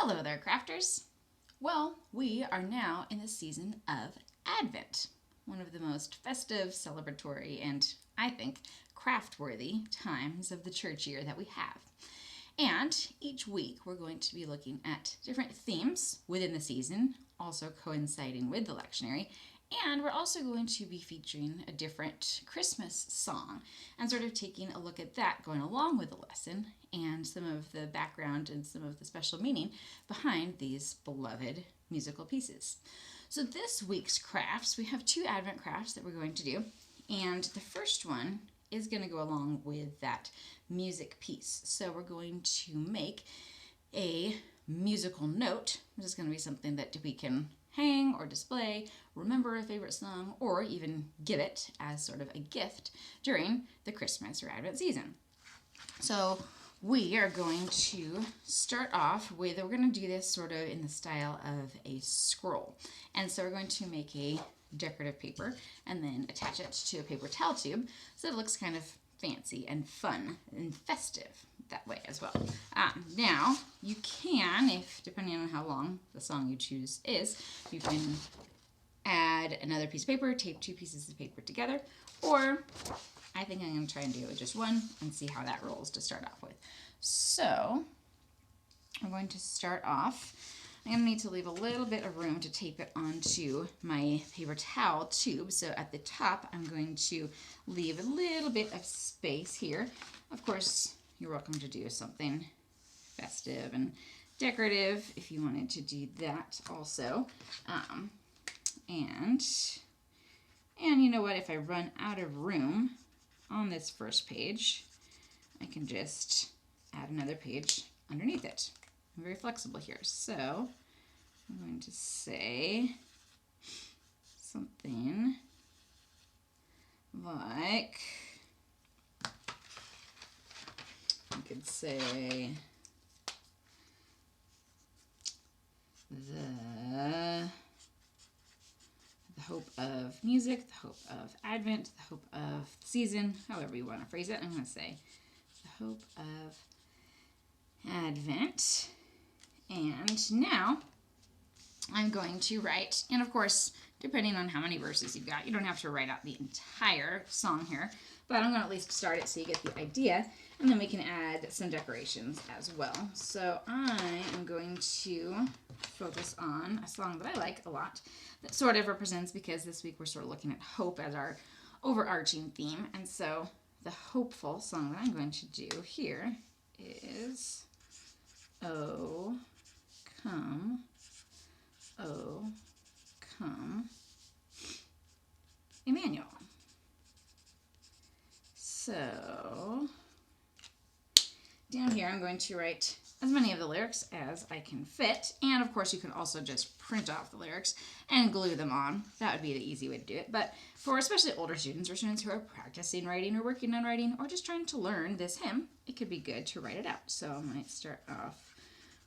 Hello there, crafters. Well, we are now in the season of Advent, one of the most festive, celebratory, and I think craft-worthy times of the church year that we have. And each week we're going to be looking at different themes within the season, also coinciding with the lectionary, and we're also going to be featuring a different Christmas song and sort of taking a look at that going along with the lesson and some of the background and some of the special meaning behind these beloved musical pieces. So this week's crafts, we have 2 Advent crafts that we're going to do, and the first one is going to go along with that music piece. So we're going to make a musical note. This is going to be something that we can hang or display, remember a favorite song, or even give it as sort of a gift during the Christmas or Advent season. So we are going to start off with, we're going to do this sort of in the style of a scroll. And so we're going to make a decorative paper and then attach it to a paper towel tube so it looks kind of fancy and fun and festive that way as well. Now, you can, if depending on how long the song you choose is, you can add another piece of paper, tape 2 pieces of paper together, or I think I'm going to try and do it with just one and see how that rolls to start off with. So, I'm going to start off. I'm going to need to leave a little bit of room to tape it onto my paper towel tube. So at the top, I'm going to leave a little bit of space here. Of course, you're welcome to do something festive and decorative if you wanted to do that also. And you know what? If I run out of room on this first page, I can just add another page underneath it. I'm very flexible here. So I'm going to say something like, I could say the hope of music, the hope of Advent, the hope of season, however you want to phrase it. I'm going to say the hope of Advent. And now I'm going to write, and of course, depending on how many verses you've got, you don't have to write out the entire song here, but I'm going to at least start it so you get the idea, and then we can add some decorations as well. So I am going to focus on a song that I like a lot that sort of represents, because this week we're sort of looking at hope as our overarching theme, and so the hopeful song that I'm going to do here is Oh, come, Emmanuel. So, down here I'm going to write as many of the lyrics as I can fit, and of course you can also just print off the lyrics and glue them on. That would be the easy way to do it, but for especially older students or students who are practicing writing or working on writing or just trying to learn this hymn, it could be good to write it out. So I might start off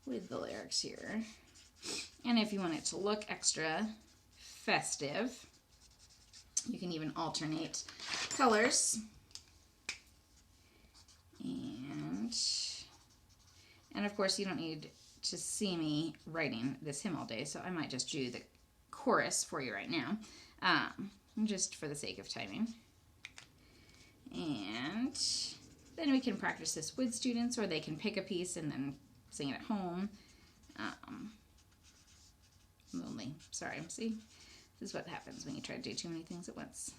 with the lyrics here. And if you want it to look extra festive, you can even alternate colors. And of course you don't need to see me writing this hymn all day, so I might just do the chorus for you right now, just for the sake of timing. And then we can practice this with students, or they can pick a piece and then sing it at home. Lonely. Sorry, see? This is what happens when you try to do too many things at once.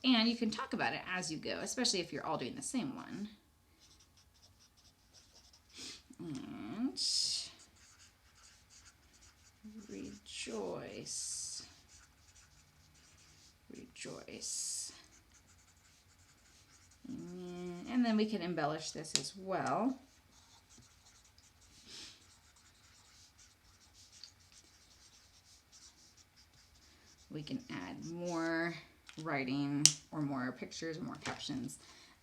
And you can talk about it as you go, especially if you're all doing the same one. And rejoice. Rejoice. And then we can embellish this as well. We can add more writing or more pictures or more captions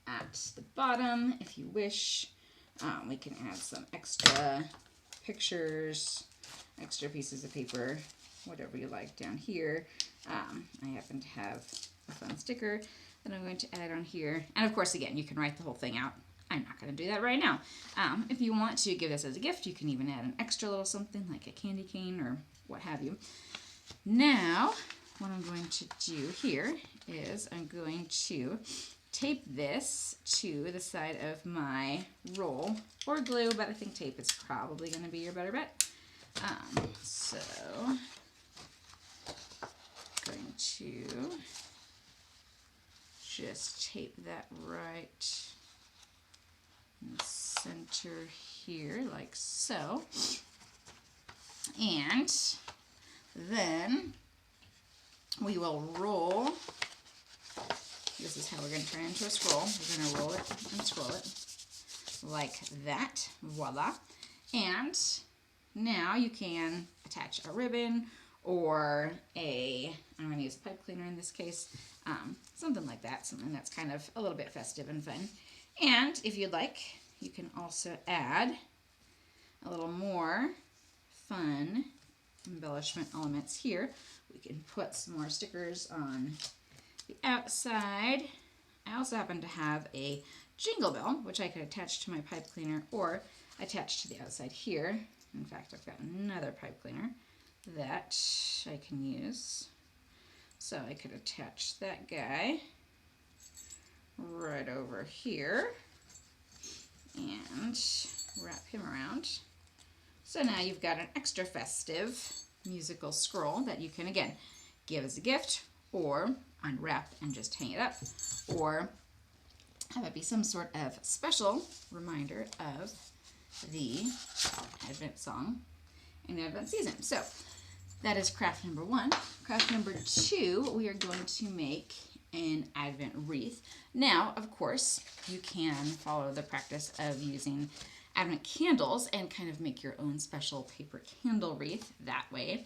at the bottom if you wish. We can add some extra pictures, extra pieces of paper, whatever you like down here. I happen to have a fun sticker that I'm going to add on here. And of course, again, you can write the whole thing out. I'm not going to do that right now. If you want to give this as a gift, you can even add an extra little something like a candy cane or what have you. Now, what I'm going to do here is I'm going to tape this to the side of my roll, or glue, but I think tape is probably going to be your better bet. So, I'm going to just tape that right in the center here, like so. And then we will roll. This is how we're going to turn it into a scroll. We're going to roll it and scroll it like that. Voila. And now you can attach a ribbon or I'm going to use a pipe cleaner in this case, something like that, something that's kind of a little bit festive and fun. And if you'd like, you can also add a little more fun embellishment elements here. We can put some more stickers on the outside. I also happen to have a jingle bell, which I could attach to my pipe cleaner or attach to the outside here. In fact, I've got another pipe cleaner that I can use. So I could attach that guy right over here and wrap him around. So now you've got an extra festive musical scroll that you can, again, give as a gift or unwrap and just hang it up, or have it be some sort of special reminder of the Advent song in the Advent season. So that is craft number 1. Craft number 2, we are going to make an Advent wreath. Now, of course, you can follow the practice of using Advent candles and kind of make your own special paper candle wreath that way.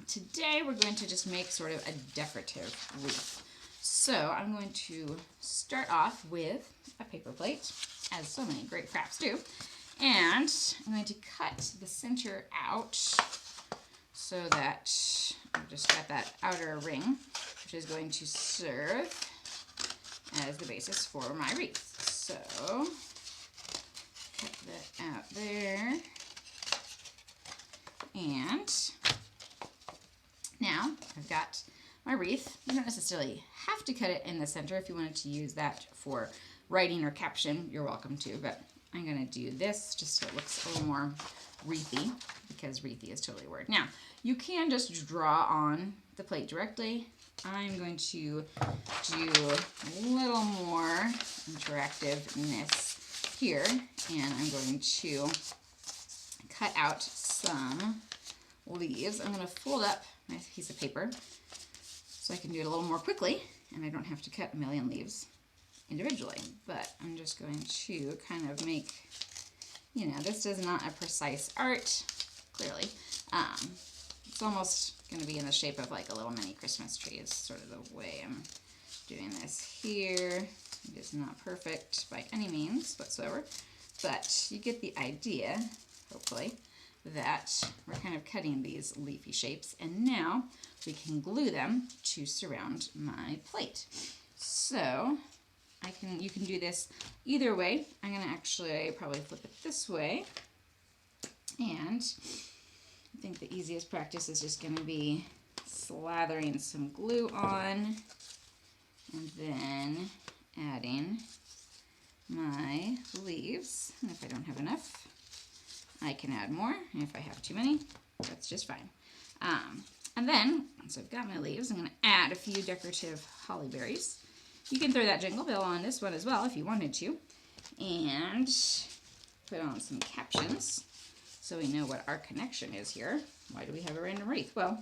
Today we're going to just make sort of a decorative wreath. So I'm going to start off with a paper plate, as so many great crafts do, and I'm going to cut the center out so that I've just got that outer ring, which is going to serve as the basis for my wreath. So cut that out there. And now I've got my wreath. You don't necessarily have to cut it in the center. If you wanted to use that for writing or caption, you're welcome to, but I'm going to do this just so it looks a little more wreathy, because wreathy is totally a word. Now, you can just draw on the plate directly. I'm going to do a little more interactiveness here, and I'm going to cut out some leaves. I'm going to fold up my piece of paper so I can do it a little more quickly, and I don't have to cut a million leaves individually. But I'm just going to kind of make, you know, this is not a precise art, clearly. It's almost going to be in the shape of like a little mini Christmas tree is sort of the way I'm doing this here. It is not perfect by any means whatsoever, but you get the idea, hopefully, that we're kind of cutting these leafy shapes, and now we can glue them to surround my plate. So you can do this either way. I'm going to actually probably flip it this way, and I think the easiest practice is just going to be slathering some glue on and then adding my leaves. And if I don't have enough, I can add more. And if I have too many, that's just fine. And then, once I've got my leaves, I'm going to add a few decorative holly berries. You can throw that jingle bell on this one as well if you wanted to. And put on some captions so we know what our connection is here. Why do we have a random wreath? Well,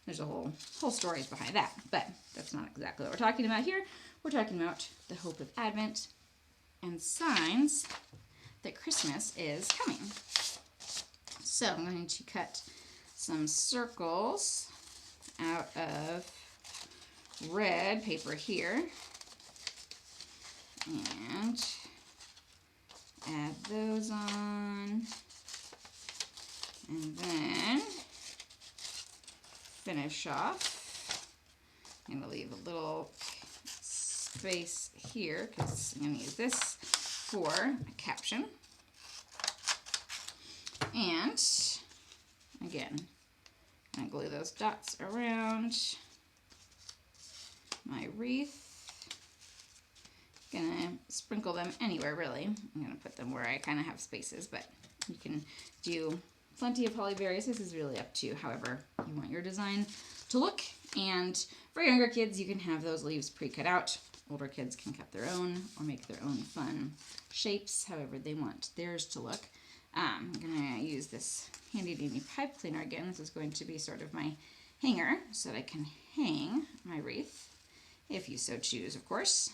there's a whole stories behind that, but that's not exactly what we're talking about here. We're talking about the hope of Advent and signs that Christmas is coming. So I'm going to cut some circles out of red paper here and add those on, and then finish off. I'm going to leave a little space here because I'm going to use this for a caption. And again, I'm going to glue those dots around my wreath. Gonna sprinkle them anywhere really. I'm gonna put them where I kind of have spaces, but you can do plenty of hollyberries. This is really up to however you want your design to look. And for younger kids, you can have those leaves pre-cut out. Older kids can cut their own or make their own fun shapes, however they want theirs to look. I'm gonna use this handy dandy pipe cleaner again. This is going to be sort of my hanger so that I can hang my wreath, if you so choose, of course.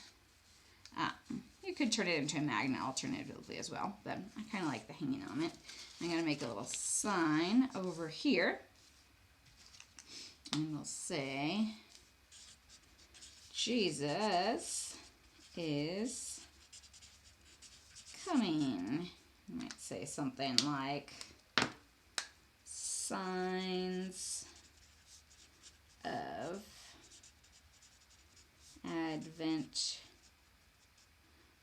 You could turn it into a magnet alternatively as well, but I kind of like the hanging element. I'm going to make a little sign over here, and we'll say, Jesus is coming. I might say something like, signs of Advent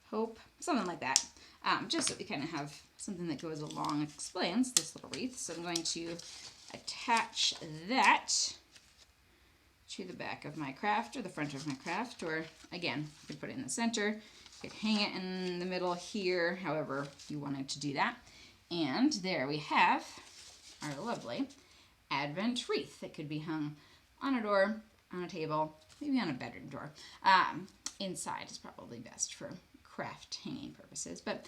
hope, something like that, just so we kind of have something that goes along and explains this little wreath. So I'm going to attach that to the back of my craft or the front of my craft, or again, you could put it in the center, you could hang it in the middle here, however you wanted to do that. And there we have our lovely Advent wreath. It could be hung on a door, on a table, maybe on a bedroom door. Inside is probably best for craft hanging purposes, but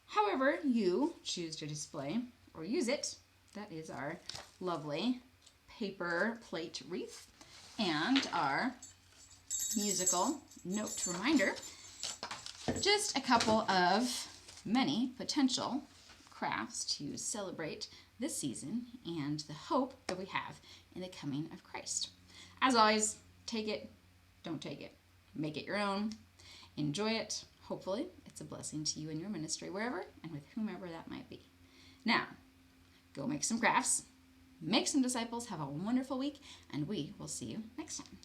however you choose to display or use it, that is our lovely paper plate wreath. And our musical note reminder, just a couple of many potential crafts to celebrate this season and the hope that we have in the coming of Christ. As always, take it, don't take it, make it your own, enjoy it. Hopefully, it's a blessing to you and your ministry, wherever and with whomever that might be. Now, go make some crafts, make some disciples, have a wonderful week, and we will see you next time.